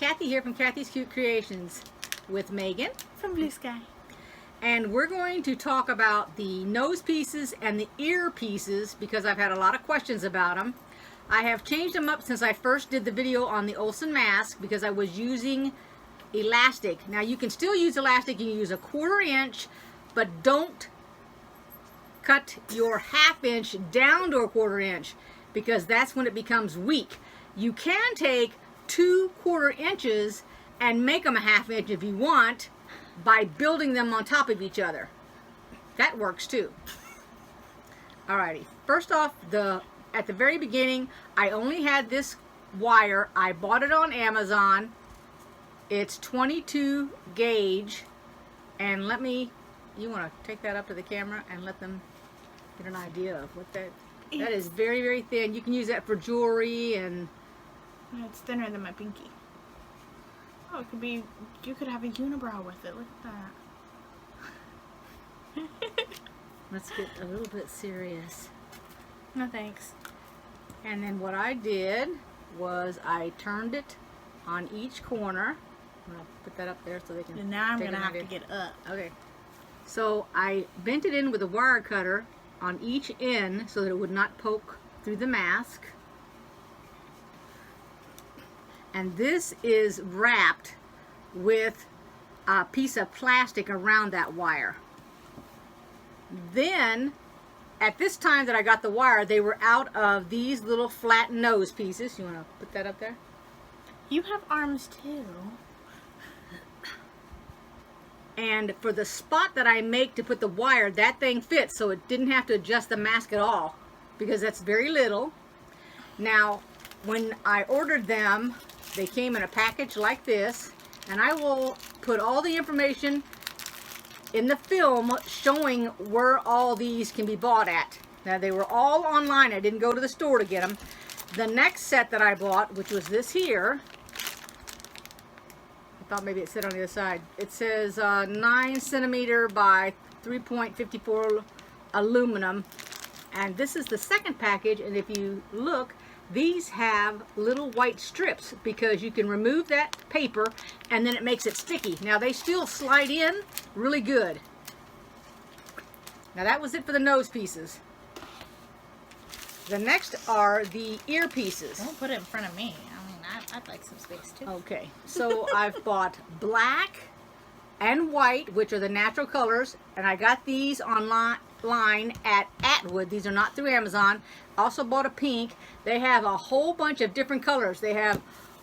Kathy here from Kathy's Cute Creations with Megan from Blue Sky. And we're going to talk about the nose pieces and the ear pieces because I've had a lot of questions about them. I have changed them up since I first did the video on the Olsen mask because I was using elastic. Now you can still use elastic, you can use a 1/4 inch, but don't cut your 1/2 inch down to a 1/4 inch because that's when it becomes weak. You can take 2 1/4 inches and make them a 1/2 inch if you want by building them on top of each other. That works too. Alrighty, first off, at the very beginning I only had this wire. I bought it on Amazon. It's 22 gauge, and you want to take that up to the camera and let them get an idea of what that is. Very, very thin. You can use that for jewelry, and it's thinner than my pinky. Oh, it could be, you could have a unibrow with it. Look at that. Let's get a little bit serious. No thanks. And then what I did was I turned it on each corner. I'm going to put that up there so they can. And now I'm going to have to get up. Okay. So I bent it in with a wire cutter on each end so that it would not poke through the mask. And this is wrapped with a piece of plastic around that wire. Then, at this time that I got the wire, they were out of these little flat nose pieces. You want to put that up there? You have arms too. And for the spot that I make to put the wire, that thing fits, so it didn't have to adjust the mask at all, because that's very little. Now, when I ordered them, they came in a package like this, and I will put all the information in the film showing where all these can be bought at. Now, they were all online. I didn't go to the store to get them. The next set that I bought, which was this here, I thought maybe it said on the other side. It says 9 centimeter by 3.54 aluminum, and this is the second package. And if you look, these have little white strips because you can remove that paper and then it makes it sticky. Now they still slide in really good. Now that was it for the nose pieces. The next are the ear pieces. Don't put it in front of me. I'd like some space too. Okay, so I've bought black and white, which are the natural colors, and I got these online at Atwood. These are not through Amazon. Also bought a pink. They have a whole bunch of different colors. They have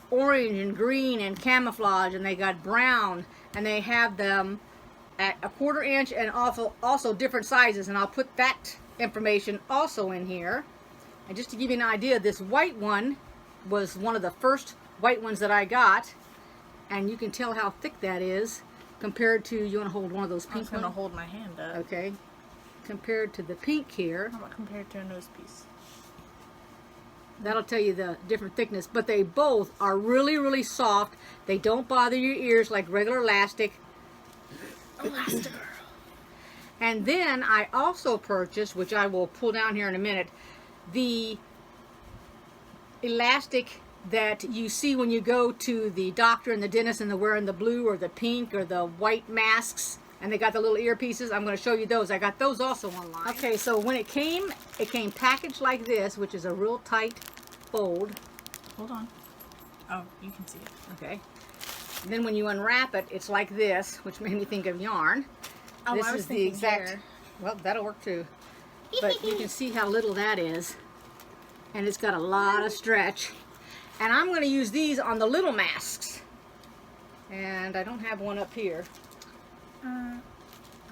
orange and green and camouflage, and they got brown, and they have them at a 1/4 inch and also different sizes, and I'll put that information also in here. And just to give you an idea, this white one was one of the first white ones that I got, and you can tell how thick that is compared to, you want to hold one of those pink ones? I'm going to hold my hand up. Okay. Compared to the pink here. How about compared to a nose piece? That'll tell you the different thickness, but they both are really, really soft. They don't bother your ears like regular elastic. Elastic. And then I also purchased, which I will pull down here in a minute, the elastic that you see when you go to the doctor and the dentist and they're wearing the blue or the pink or the white masks, and they got the little earpieces. I'm going to show you those. I got those also online. Okay, so when it came packaged like this, which is a real tight fold. Hold on. Oh, you can see it. Okay. And then when you unwrap it, it's like this, which made me think of yarn. Oh, this I was is the thinking exact. hair. Well, that'll work too. But you can see how little that is. And it's got a lot of stretch. And I'm going to use these on the little masks. And I don't have one up here.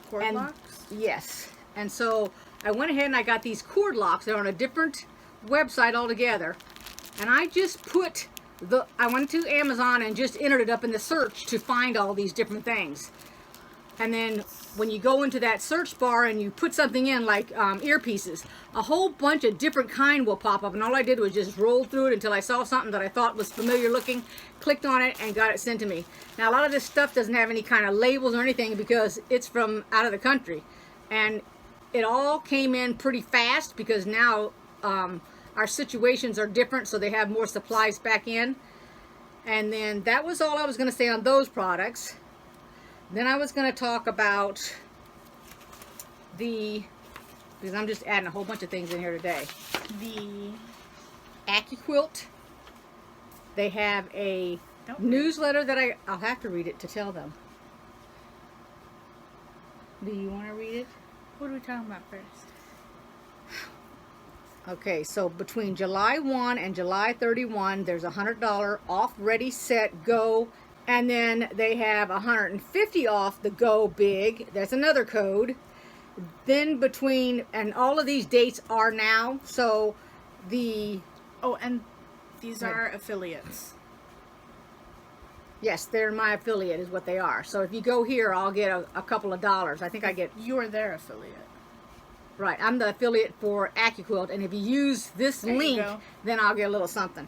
Cord locks? Yes. And so I went ahead and I got these cord locks. They're on a different website altogether. And I just I went to Amazon and just entered it up in the search to find all these different things. And then when you go into that search bar and you put something in like earpieces, a whole bunch of different kind will pop up, and all I did was just roll through it until I saw something that I thought was familiar looking, clicked on it, and got it sent to me. Now a lot of this stuff doesn't have any kind of labels or anything because it's from out of the country, and it all came in pretty fast because now our situations are different, so they have more supplies back in. And then that was all I was going to say on those products. Then I was going to talk about because I'm just adding a whole bunch of things in here today. The AccuQuilt. They have a newsletter that I'll have to read it to tell them. Do you want to read it? What are we talking about first? Okay, so between July 1 and July 31, there's a $100 off Ready, Set, Go. And then they have $150 off the Go Big. That's another code. Then and all of these dates are now. So Oh, and these are affiliates. Yes, they're my affiliate is what they are. So if you go here, I'll get a couple of dollars. I think I get... You're their affiliate. Right, I'm the affiliate for AccuQuilt, and if you use this link, then I'll get a little something.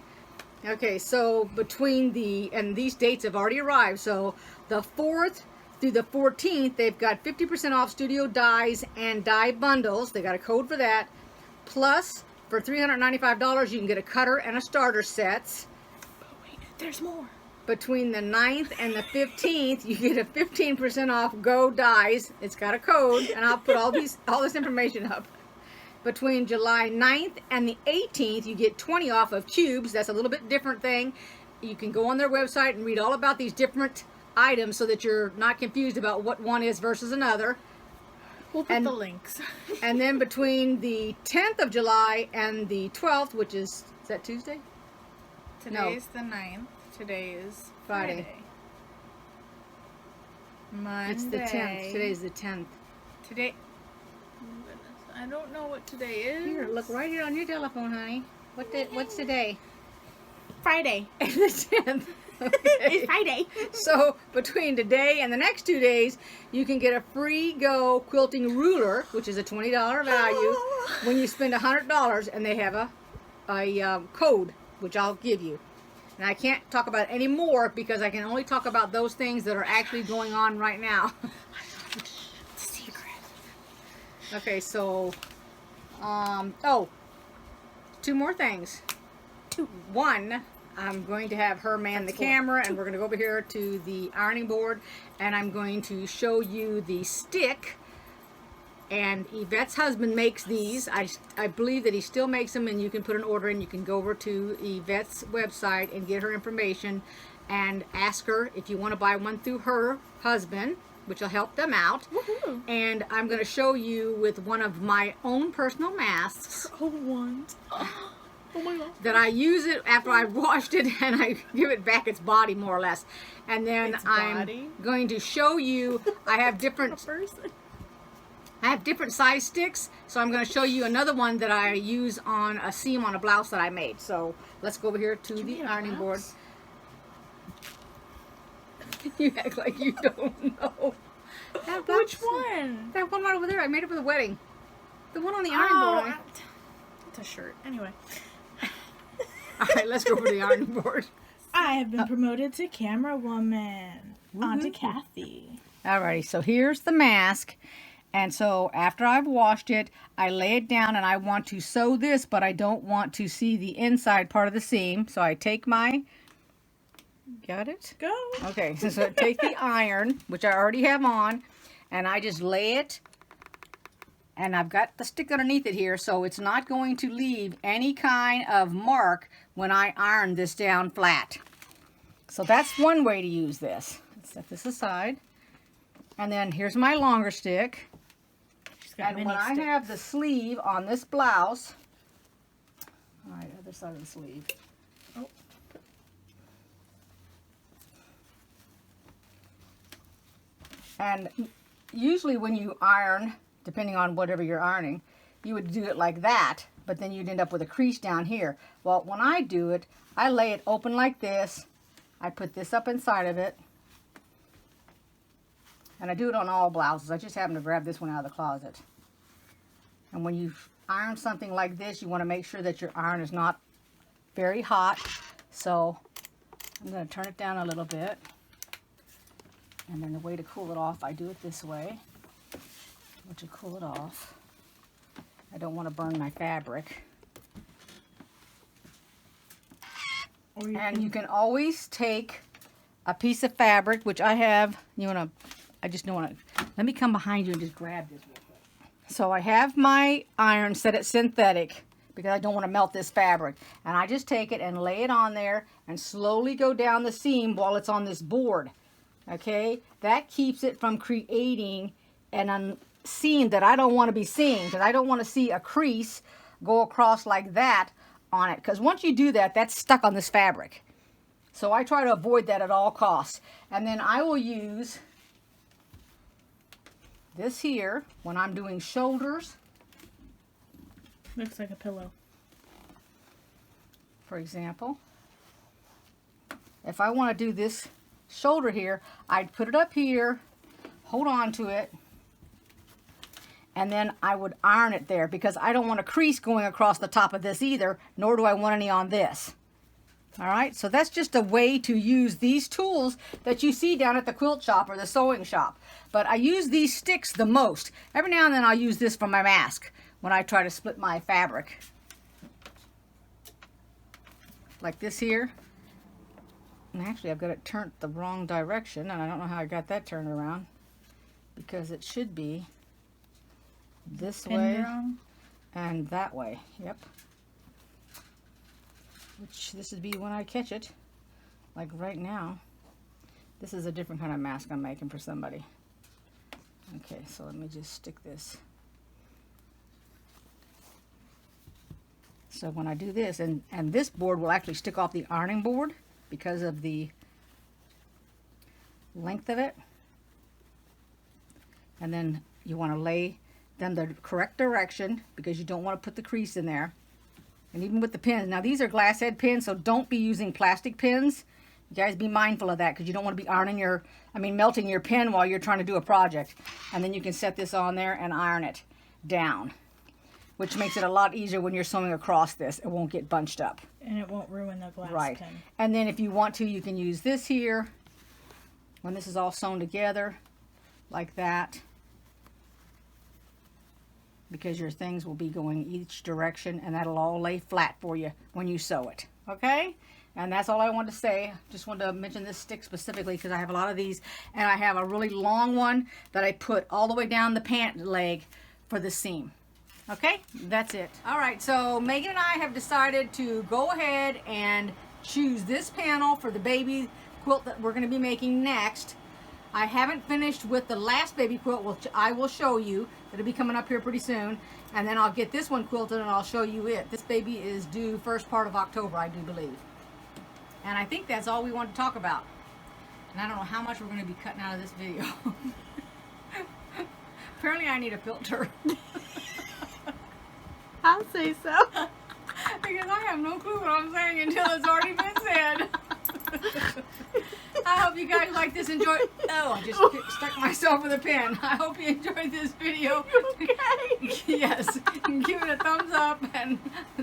Okay, so between and these dates have already arrived, so the 4th through the 14th, they've got 50% off studio dies and die bundles. They got a code for that. Plus, for $395, you can get a cutter and a starter sets. But wait, there's more. Between the 9th and the 15th, you get a 15% off Go Dies. It's got a code, and I'll put all this information up. Between July 9th and the 18th, you get 20 off of cubes. That's a little bit different thing. You can go on their website and read all about these different items so that you're not confused about what one is versus another. We'll put the links. And then between the 10th of July and the 12th, which is that Tuesday? Today's the 9th. Today is Friday. Monday. It's the 10th. Today's the 10th. Today. I don't know what today is. Here, look right here on your telephone, honey. What's today? Friday. The 10th. Okay. It's Friday. So between today and the next 2 days, you can get a free Go quilting ruler, which is a $20 value, when you spend $100, and they have a code, which I'll give you. And I can't talk about it any more because I can only talk about those things that are actually going on right now. Secret. Okay, so, two more things. One, I'm going to have her man the camera, and we're going to go over here to the ironing board, and I'm going to show you the stick. And Yvette's husband makes these. I believe that he still makes them, and you can put an order in. You can go over to Yvette's website and get her information and ask her if you want to buy one through her husband, which will help them out. Woohoo. And I'm going to show you with one of my own personal masks. Oh my God. That I use it after I've washed it, and I give it back its body, more or less. And then I'm going to show you, I have different size sticks, so I'm going to show you another one that I use on a seam on a blouse that I made. So let's go over here to the ironing board. You act like you don't know. Which one? That one right over there. I made it for the wedding. The one on the ironing board. It's a shirt. Anyway. All right, let's go over to the ironing board. I have been promoted to camera woman. On to Kathy. Alrighty, so here's the mask. And so after I've washed it, I lay it down, and I want to sew this, but I don't want to see the inside part of the seam. So I take my, got it? Go. Okay, so I take the iron, which I already have on, and I just lay it, and I've got the stick underneath it here, so it's not going to leave any kind of mark when I iron this down flat. So that's one way to use this. Let's set this aside. And then here's my longer stick. And when I have the sleeve on this blouse, all right, other side of the sleeve. Oh. And usually when you iron, depending on whatever you're ironing, you would do it like that, but then you'd end up with a crease down here. Well, when I do it, I lay it open like this. I put this up inside of it. And I do it on all blouses. I just happen to grab this one out of the closet. And when you iron something like this, you want to make sure that your iron is not very hot. So I'm going to turn it down a little bit. And then the way to cool it off, I do it this way. Which will cool it off. I don't want to burn my fabric. And you can always take a piece of fabric, which I have. I just don't want to. Let me come behind you and just grab this real quick. So I have my iron set at synthetic because I don't want to melt this fabric. And I just take it and lay it on there and slowly go down the seam while it's on this board. Okay, that keeps it from creating an seam that I don't want to be seeing, because I don't want to see a crease go across like that on it, because once you do that, that's stuck on this fabric. So I try to avoid that at all costs. And then I will use this here when I'm doing shoulders. Looks like a pillow. For example, if I want to do this shoulder here, I'd put it up here, hold on to it, and then I would iron it there, because I don't want a crease going across the top of this either, nor do I want any on this. All right, so that's just a way to use these tools that you see down at the quilt shop or the sewing shop. But I use these sticks the most. Every now and then I'll use this for my mask when I try to split my fabric. Like this here. And actually I've got it turned the wrong direction, and I don't know how I got that turned around, because it should be this way and that way. Yep. Which this would be when I catch it. Like right now. This is a different kind of mask I'm making for somebody. Okay, so let me just stick this. So when I do this, and this board will actually stick off the ironing board because of the length of it. And then you want to lay them the correct direction, because you don't want to put the crease in there. And even with the pins, now these are glass head pins, so don't be using plastic pins. You guys be mindful of that, because you don't want to be melting your pin while you're trying to do a project. And then you can set this on there and iron it down, which makes it a lot easier when you're sewing across this. It won't get bunched up. And it won't ruin the glass right. pin. And then if you want to, you can use this here when this is all sewn together like that, because your things will be going each direction, and that'll all lay flat for you when you sew it. Okay? And that's all I wanted to say. Just wanted to mention this stick specifically because I have a lot of these, and I have a really long one that I put all the way down the pant leg for the seam. Okay, that's it. All right, so Megan and I have decided to go ahead and choose this panel for the baby quilt that we're going to be making next. I haven't finished with the last baby quilt, which I will show you. It'll be coming up here pretty soon. And then I'll get this one quilted and I'll show you it. This baby is due first part of October, I do believe. And I think that's all we want to talk about. And I don't know how much we're going to be cutting out of this video. Apparently I need a filter. I'll say so. Because I have no clue what I'm saying until it's already been said. I hope you guys like this. Enjoy. Oh, I just stuck myself with a pen. I hope you enjoyed this video. Okay. Yes. Give it a thumbs up and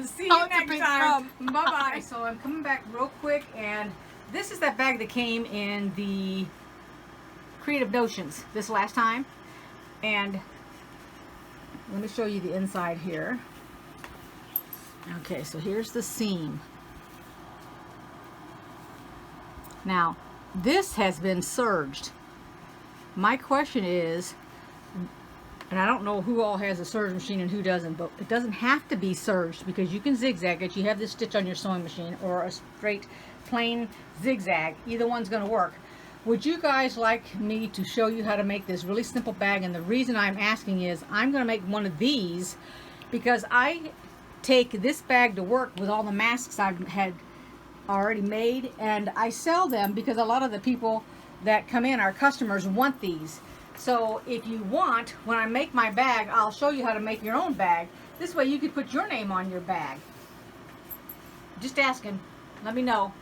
see you next time. Bye bye. So I'm coming back real quick, and this is that bag that came in the Creative Notions this last time. And let me show you the inside here. Okay, so here's the seam. Now, this has been serged. My question is, and I don't know who all has a serge machine and who doesn't, but it doesn't have to be serged, because you can zigzag it. You have this stitch on your sewing machine, or a straight plain zigzag. Either one's going to work. Would you guys like me to show you how to make this really simple bag? And the reason I'm asking is I'm going to make one of these because I take this bag to work with all the masks I've had already made, and I sell them because a lot of the people that come in, our customers, want these. So if you want, when I make my bag, I'll show you how to make your own bag. This way you could put your name on your bag. Just asking. Let me know.